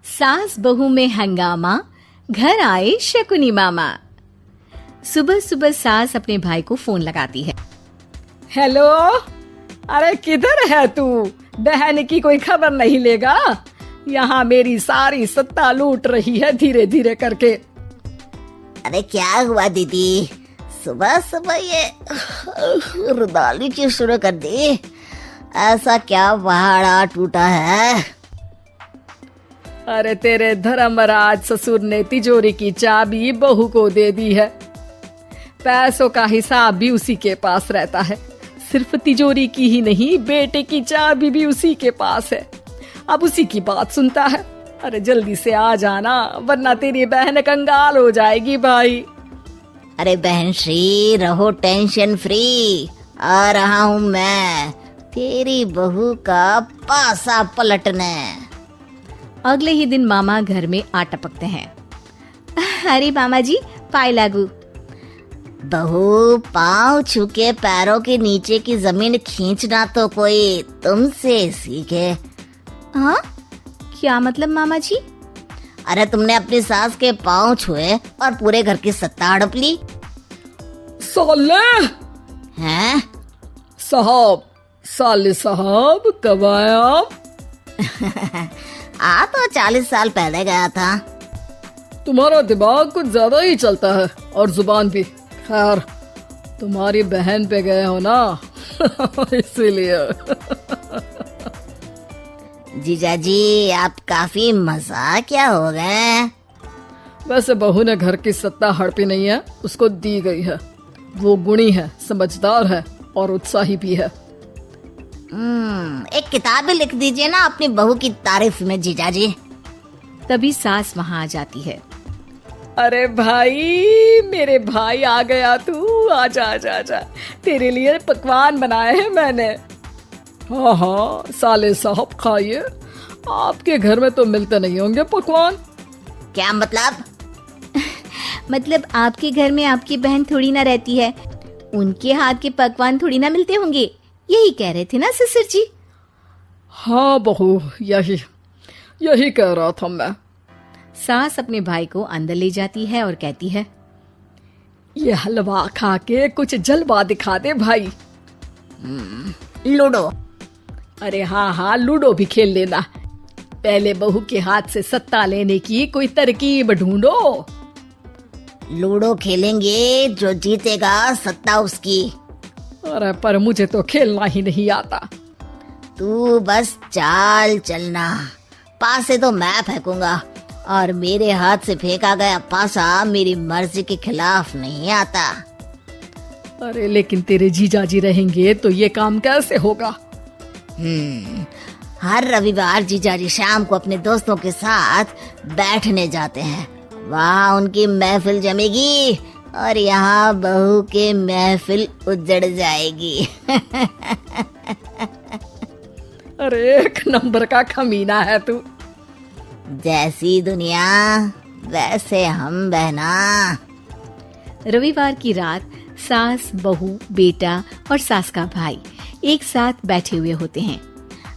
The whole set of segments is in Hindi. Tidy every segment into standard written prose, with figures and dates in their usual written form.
सास बहू में हंगामा, घर आए शकुनी मामा। सुबह सुबह सास अपने भाई को फोन लगाती है। हेलो, अरे किधर है तू? बहन की कोई खबर नहीं लेगा? यहाँ मेरी सारी सत्ता लूट रही है धीरे धीरे करके। अरे क्या हुआ दीदी, सुबह सुबह ये रुदाली चीज शुरू कर दी? ऐसा क्या पहाड़ा टूटा है? अरे तेरे धर्मराज ससुर ने तिजोरी की चाबी बहू को दे दी है। पैसों का हिसाब भी उसी के पास रहता है। सिर्फ तिजोरी की ही नहीं, बेटे की चाबी भी उसी के पास है। अब उसी की बात सुनता है। अरे जल्दी से आ जाना, वरना तेरी बहन कंगाल हो जाएगी भाई। अरे बहन श्री, रहो टेंशन फ्री। आ रहा हूँ मैं, तेरी बहू का पासा पलटने। अगले ही दिन मामा घर में आ टपकते हैं। अरे मामा जी, पाए लागू। बहू, पाँव छू के पैरों के नीचे की जमीन खींचना तो कोई तुमसे सीखे। हाँ, क्या मतलब मामा जी? अरे तुमने अपनी सास के पाँव छुए और पूरे घर की सत्ता हड़प ली। साले हैं? साहब, साले साहब कब आए आप? आ तो 40 साल पहले गया था। तुम्हारा दिमाग कुछ ज्यादा ही चलता है और जुबान भी। खैर, तुम्हारी बहन पे गए हो ना इसीलिए। जीजाजी, आप काफी मजाकिया हो गए। वैसे बहू ने घर की सत्ता हड़पी नहीं है, उसको दी गई है। वो गुणी है, समझदार है और उत्साही भी है। एक किताब भी लिख दीजिए ना अपनी बहू की तारीफ में जीजाजी। तभी सास वहाँ आ जाती है। अरे भाई, मेरे भाई आ गया तू। आजा आजा आजा, तेरे लिए पकवान बनाए हैं मैंने। हाँ हाँ साले साहब, खाइए। आपके घर में तो मिलते नहीं होंगे पकवान। क्या मतलब? मतलब आपके घर में आपकी बहन थोड़ी ना रहती है, उनके हाथ के पकवान थोड़ी ना मिलते होंगे, यही कह रहे थे ना ससुर जी? हाँ बहू, यही कह रहा था मैं। सास अपने भाई को अंदर ले जाती है और कहती है, ये हलवा खा के कुछ जलवा दिखा दे भाई। लूडो? अरे हाँ हाँ, लूडो भी खेल लेना। पहले बहू के हाथ से सत्ता लेने की कोई तरकीब ढूंढो। लूडो खेलेंगे, जो जीतेगा सत्ता उसकी। अरे पर मुझे तो खेलना ही नहीं आता। तू बस चाल चलना, पासे तो मैं फेंकूंगा और मेरे हाथ से फेंका गया पासा मेरी मर्जी के खिलाफ नहीं आता। अरे लेकिन तेरे जीजाजी रहेंगे तो ये काम कैसे होगा? हर रविवार जीजाजी शाम को अपने दोस्तों के साथ बैठने जाते हैं। वहाँ उनकी महफिल जमेगी और यहाँ बहू के महफिल उजड़ जाएगी। अरे एक नंबर का कमीना है तू। जैसी दुनिया वैसे हम बहना। रविवार की रात सास, बहू, बेटा और सास का भाई एक साथ बैठे हुए होते हैं।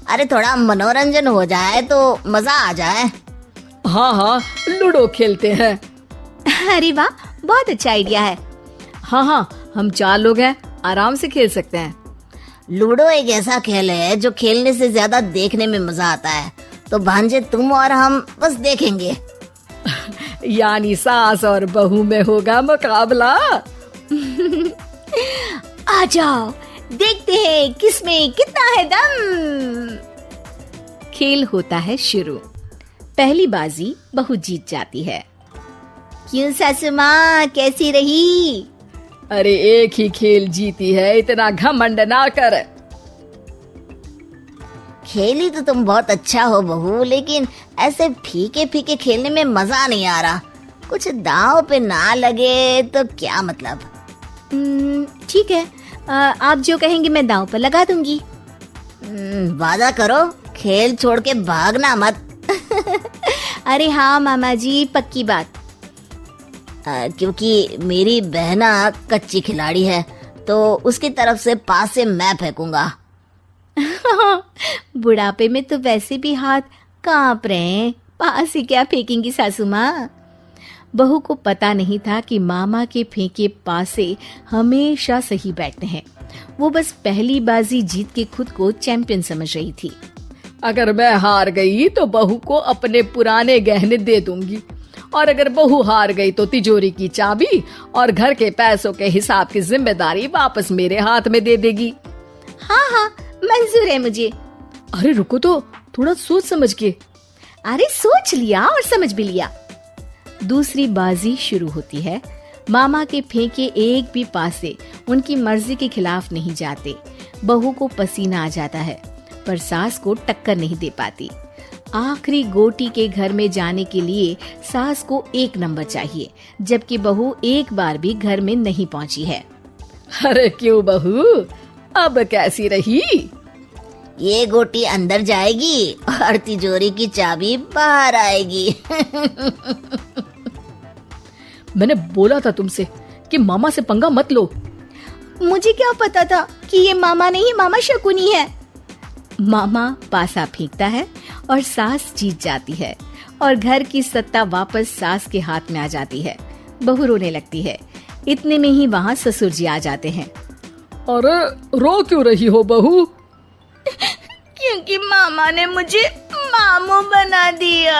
अरे थोड़ा मनोरंजन हो जाए तो मजा आ जाए। हाँ हाँ, लूडो खेलते हैं। अरे वाह, बहुत अच्छा आइडिया है। हाँ हाँ, हम 4 लोग हैं, आराम से खेल सकते हैं। लूडो एक ऐसा खेल है जो खेलने से ज्यादा देखने में मजा आता है। तो भांजे, तुम और हम बस देखेंगे। यानी सास और बहू में होगा मुकाबला। आ जाओ, देखते हैं किसमें कितना है दम। खेल होता है शुरू। पहली बाजी बहू जीत जाती है। क्यों सासू माँ, कैसी रही? अरे एक ही खेल जीती है, इतना घमंड ना कर। खेली तो तुम बहुत अच्छा हो बहू, लेकिन ऐसे फीके फीके खेलने में मजा नहीं आ रहा। कुछ दांव पे ना लगे तो क्या मतलब? ठीक है, आप जो कहेंगे मैं दांव पर लगा दूंगी। वादा करो, खेल छोड़ के भागना मत। अरे हाँ मामा जी, पक्की बात। क्योंकि मेरी बहना कच्ची खिलाड़ी है, तो उसकी तरफ से पास से मैं फेंकूंगा। बुढ़ापे में तो वैसे भी हाथ कांप रहे हैं, पास ही क्या फेंकेंगी सासू माँ। बहू को पता नहीं था कि मामा के फेंके पासे हमेशा सही बैठते हैं। वो बस पहली बाजी जीत के खुद को चैंपियन समझ रही थी। अगर मैं हार गई तो बहू को अपने पुराने गहने दे दूंगी, और अगर बहू हार गई तो तिजोरी की चाबी और घर के पैसों के हिसाब की जिम्मेदारी वापस मेरे हाथ में दे देगी। हाँ हाँ मंजूर है मुझे। अरे रुको तो, थोड़ा सोच समझ के। अरे सोच लिया और समझ भी लिया। दूसरी बाजी शुरू होती है। मामा के फेंके एक भी पासे उनकी मर्जी के खिलाफ नहीं जाते। बहू को पसीना आ जाता है, पर सास को टक्कर नहीं दे पाती। आखिरी गोटी के घर में जाने के लिए सास को 1 नंबर चाहिए, जबकि बहू एक बार भी घर में नहीं पहुंची है। अरे क्यों बहू, अब कैसी रही? ये गोटी अंदर जाएगी और तिजोरी की चाबी बाहर आएगी। मैंने बोला था तुमसे कि मामा से पंगा मत लो। मुझे क्या पता था कि ये मामा नहीं मामा शकुनी है। मामा पासा फेंकता है और सास जीत जाती है और घर की सत्ता वापस सास के हाथ में आ जाती है। बहू रोने लगती है। इतने में ही वहाँ ससुर जी आ जाते हैं। अरे रो क्यों रही हो बहू? क्योंकि मामा ने मुझे मामू बना दिया।